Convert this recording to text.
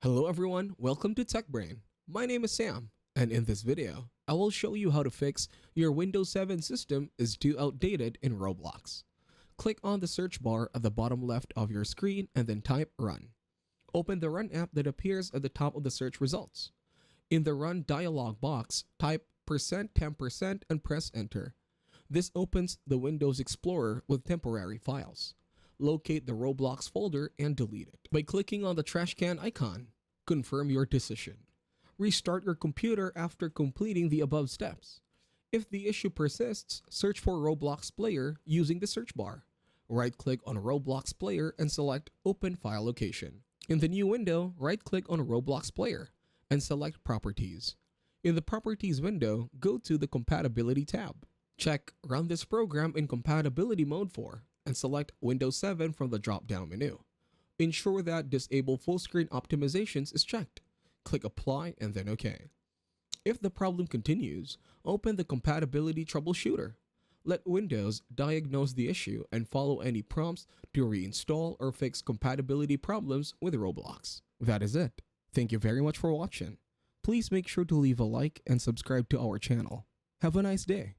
Hello everyone, welcome to TechBrain. My name is Sam, and in this video, I will show you how to fix your Windows 7 system is too outdated in Roblox. Click on the search bar at the bottom left of your screen and then type Run. Open the Run app that appears at the top of the search results. In the Run dialog box, type %temp% and press Enter. This opens the Windows Explorer with temporary files. Locate the Roblox folder and delete it by clicking on the trash can icon. Confirm your decision. Restart your computer after completing the above steps. If the issue persists, search for Roblox Player using the search bar. Right-click on Roblox Player and select Open File Location. In the new window, right-click on Roblox Player and select Properties. In the Properties window, go to the Compatibility tab. Check Run this program in compatibility mode for and select Windows 7 from the drop-down menu. Ensure that Disable Full Screen Optimizations is checked. Click Apply and then OK. If the problem continues, open the Compatibility Troubleshooter. Let Windows diagnose the issue and follow any prompts to reinstall or fix compatibility problems with Roblox. That is it. Thank you very much for watching. Please make sure to leave a like and subscribe to our channel. Have a nice day.